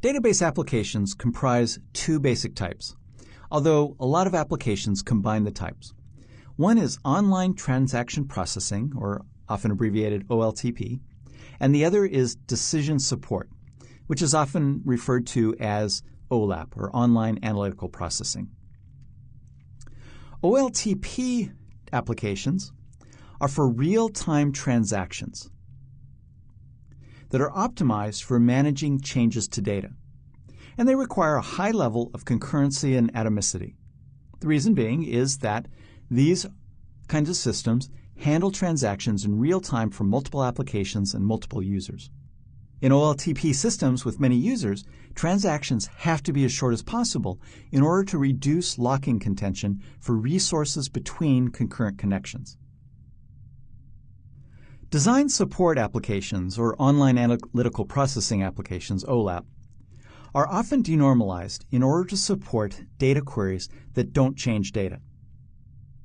Database applications comprise two basic types, although a lot of applications combine the types. One is online transaction processing, or often abbreviated OLTP, and the other is decision support, which is often referred to as OLAP, or online analytical processing. OLTP applications are for real-time transactions that are optimized for managing changes to data, and they require a high level of concurrency and atomicity. The reason being is that these kinds of systems handle transactions in real time for multiple applications and multiple users. In OLTP systems with many users, transactions have to be as short as possible in order to reduce locking contention for resources between concurrent connections. Design support applications, or online analytical processing applications, OLAP, are often denormalized in order to support data queries that don't change data.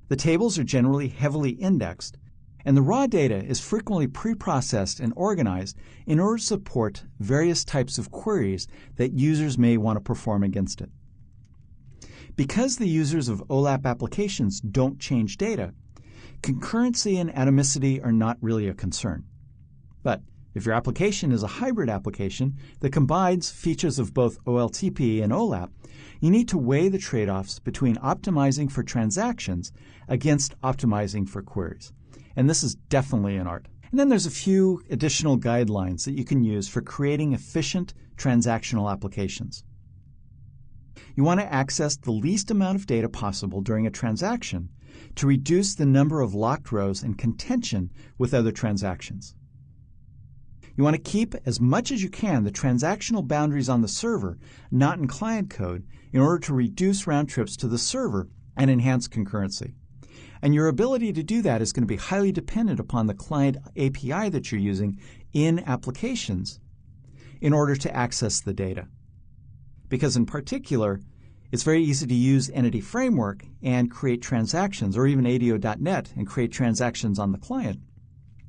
The tables are generally heavily indexed, and the raw data is frequently pre-processed and organized in order to support various types of queries that users may want to perform against it. Because the users of OLAP applications don't change data, concurrency and atomicity are not really a concern. But if your application is a hybrid application that combines features of both OLTP and OLAP, you need to weigh the trade-offs between optimizing for transactions against optimizing for queries. And this is definitely an art. And then there's a few additional guidelines that you can use for creating efficient transactional applications. You want to access the least amount of data possible during a transaction to reduce the number of locked rows and contention with other transactions. You want to keep as much as you can the transactional boundaries on the server, not in client code, in order to reduce round trips to the server and enhance concurrency. And your ability to do that is going to be highly dependent upon the client API that you're using in applications in order to access the data. Because in particular, it's very easy to use Entity Framework and create transactions, or even ADO.NET and create transactions on the client.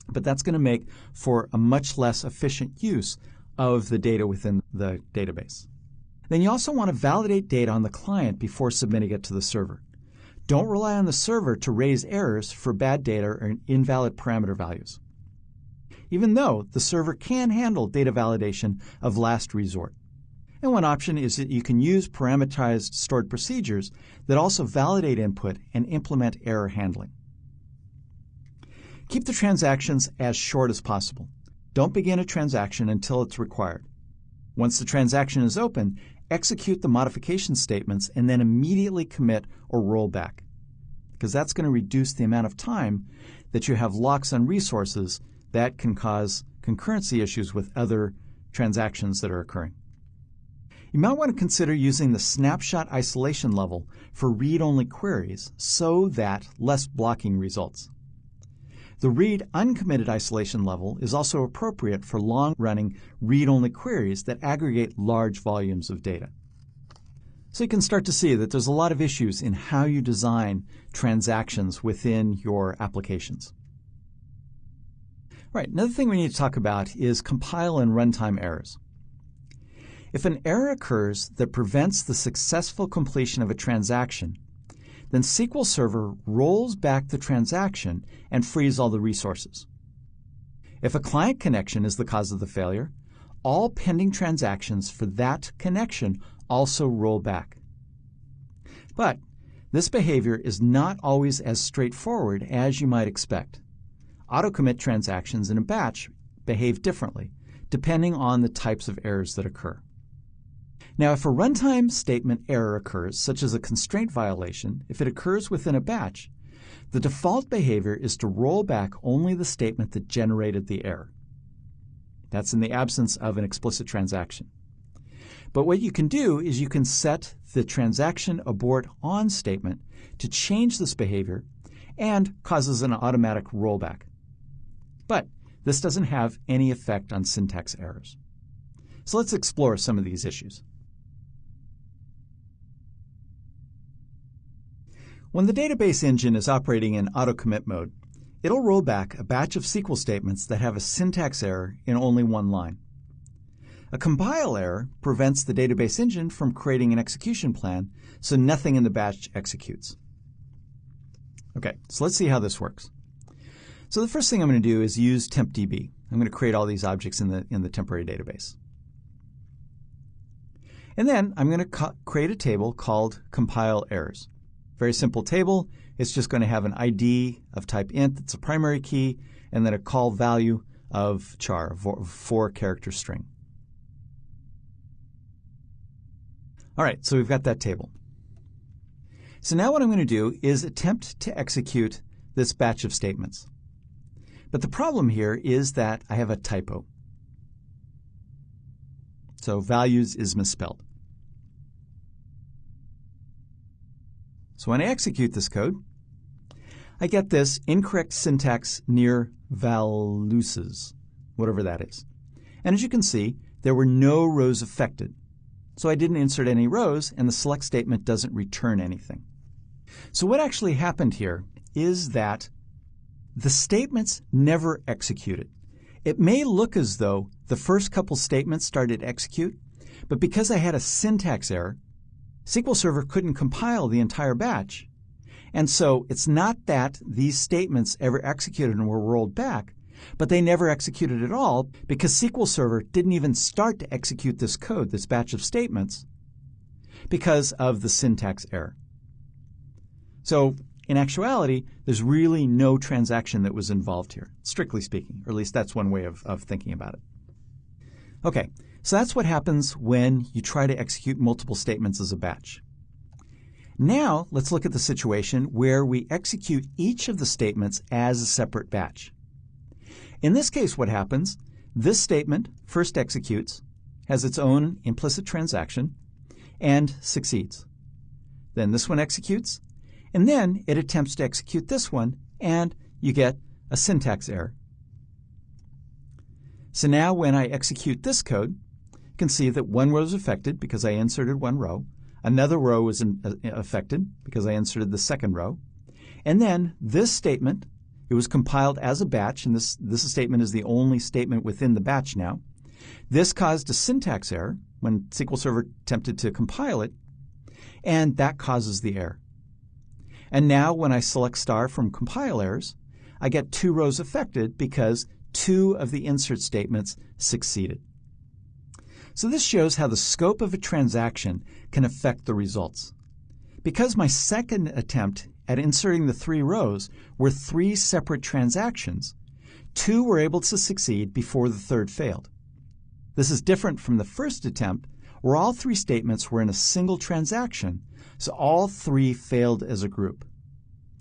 But that's going to make for a much less efficient use of the data within the database. Then you also want to validate data on the client before submitting it to the server. Don't rely on the server to raise errors for bad data or invalid parameter values, even though the server can handle data validation of last resort. And one option is that you can use parameterized stored procedures that also validate input and implement error handling. Keep the transactions as short as possible. Don't begin a transaction until it's required. Once the transaction is open, execute the modification statements and then immediately commit or roll back, because that's going to reduce the amount of time that you have locks on resources that can cause concurrency issues with other transactions that are occurring. You might want to consider using the snapshot isolation level for read-only queries so that less blocking results. The read uncommitted isolation level is also appropriate for long-running read-only queries that aggregate large volumes of data. So you can start to see that there's a lot of issues in how you design transactions within your applications. Right, another thing we need to talk about is compile and runtime errors. If an error occurs that prevents the successful completion of a transaction, then SQL Server rolls back the transaction and frees all the resources. If a client connection is the cause of the failure, all pending transactions for that connection also roll back. But this behavior is not always as straightforward as you might expect. Auto-commit transactions in a batch behave differently, depending on the types of errors that occur. Now, if a runtime statement error occurs, such as a constraint violation, if it occurs within a batch, the default behavior is to roll back only the statement that generated the error. That's in the absence of an explicit transaction. But what you can do is you can set the transaction abort on statement to change this behavior and causes an automatic rollback. But this doesn't have any effect on syntax errors. So let's explore some of these issues. When the database engine is operating in auto-commit mode, it'll roll back a batch of SQL statements that have a syntax error in only one line. A compile error prevents the database engine from creating an execution plan, so nothing in the batch executes. Okay, so let's see how this works. So the first thing I'm going to do is use tempdb. I'm going to create all these objects in the temporary database. And then I'm going to create a table called compile errors. Very simple table. It's just going to have an ID of type int that's a primary key, and then a call value of char, a 4-character string. All right, so we've got that table. So now what I'm going to do is attempt to execute this batch of statements. But the problem here is that I have a typo. So values is misspelled. So when I execute this code, I get this incorrect syntax near values, whatever that is. And as you can see, there were no rows affected. So I didn't insert any rows, and the select statement doesn't return anything. So what actually happened here is that the statements never executed. It may look as though the first couple statements started to execute, but because I had a syntax error, SQL Server couldn't compile the entire batch. And so it's not that these statements ever executed and were rolled back, but they never executed at all because SQL Server didn't even start to execute this code, this batch of statements, because of the syntax error. So in actuality, there's really no transaction that was involved here, strictly speaking, or at least that's one way of thinking about it. Okay, so that's what happens when you try to execute multiple statements as a batch. Now, let's look at the situation where we execute each of the statements as a separate batch. In this case, what happens, this statement first executes, has its own implicit transaction, and succeeds. Then this one executes, and then it attempts to execute this one, and you get a syntax error. So now when I execute this code, you can see that one row is affected because I inserted one row. Another row was affected because I inserted the second row. And then this statement, it was compiled as a batch, and this statement is the only statement within the batch now. This caused a syntax error when SQL Server attempted to compile it, and that causes the error. And now when I select star from compile errors, I get 2 rows affected because 2 of the insert statements succeeded. So this shows how the scope of a transaction can affect the results. Because my second attempt at inserting the 3 rows were 3 separate transactions, 2 were able to succeed before the third failed. This is different from the first attempt, where all 3 statements were in a single transaction, so all 3 failed as a group.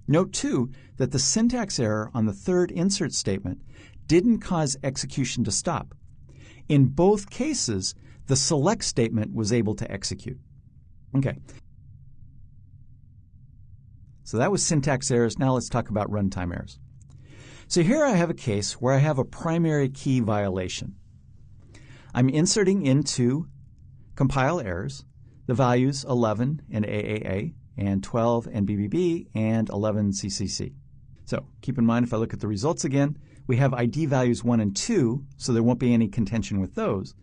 Note, too, that the syntax error on the third insert statement didn't cause execution to stop. In both cases, the select statement was able to execute. Okay. So that was syntax errors. Now let's talk about runtime errors. So here I have a case where I have a primary key violation. I'm inserting into compile errors the values 11 and AAA and 12 and BBB and 11 CCC. So keep in mind, if I look at the results again, we have ID values 1 and 2, so there won't be any contention with those.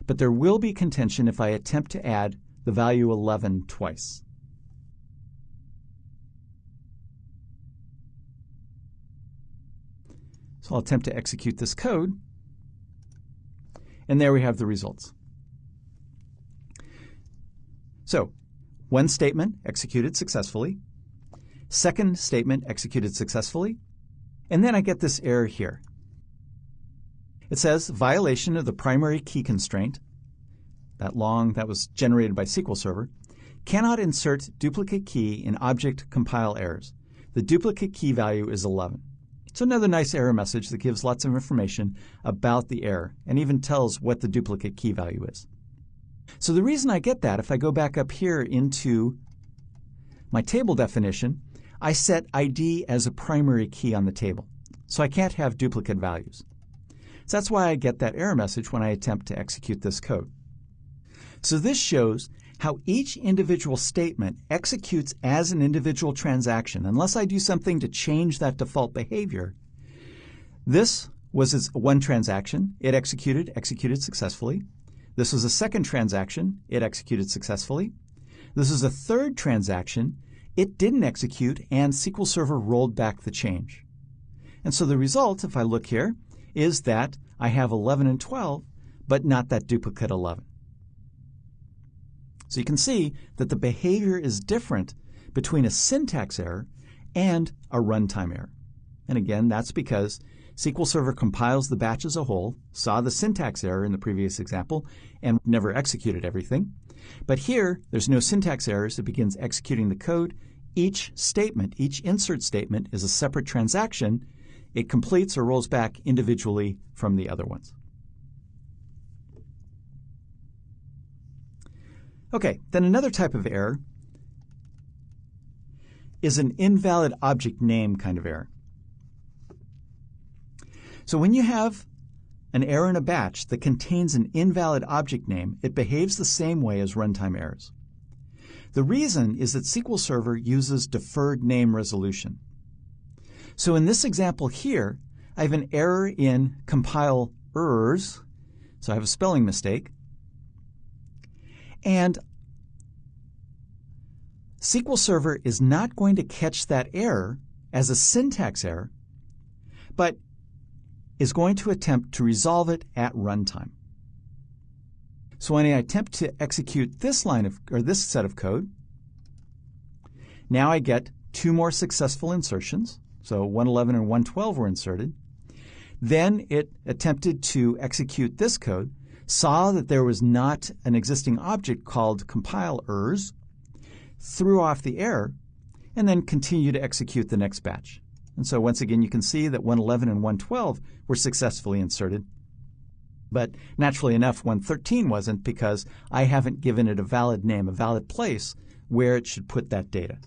But there will be contention if I attempt to add the value 11 twice. So I'll attempt to execute this code, and there we have the results. So, one statement executed successfully, second statement executed successfully, and then I get this error here. It says violation of the primary key constraint, that was generated by SQL Server, cannot insert duplicate key in object compile errors. The duplicate key value is 11. It's another nice error message that gives lots of information about the error and even tells what the duplicate key value is. So the reason I get that, if I go back up here into my table definition, I set ID as a primary key on the table. So I can't have duplicate values. So that's why I get that error message when I attempt to execute this code. So this shows how each individual statement executes as an individual transaction. Unless I do something to change that default behavior, this was its one transaction. It executed successfully. This was a second transaction. It executed successfully. This is a third transaction. It didn't execute, and SQL Server rolled back the change. And so the result, if I look here, is that I have 11 and 12, but not that duplicate 11. So you can see that the behavior is different between a syntax error and a runtime error. And again, that's because SQL Server compiles the batch as a whole, saw the syntax error in the previous example, and never executed everything. But here, there's no syntax errors. It begins executing the code. Each statement, each insert statement, is a separate transaction. It completes or rolls back individually from the other ones. Okay, then another type of error is an invalid object name kind of error. So when you have an error in a batch that contains an invalid object name, it behaves the same way as runtime errors. The reason is that SQL Server uses deferred name resolution. So in this example here, I have an error in compile errors, so I have a spelling mistake. And SQL Server is not going to catch that error as a syntax error, but is going to attempt to resolve it at runtime. So when I attempt to execute this this set of code, now I get two more successful insertions. So 111 and 112 were inserted. Then it attempted to execute this code, saw that there was not an existing object called compile errors, threw off the error, and then continued to execute the next batch. And so once again, you can see that 111 and 112 were successfully inserted. But naturally enough, 113 wasn't, because I haven't given it a valid name, a valid place where it should put that data.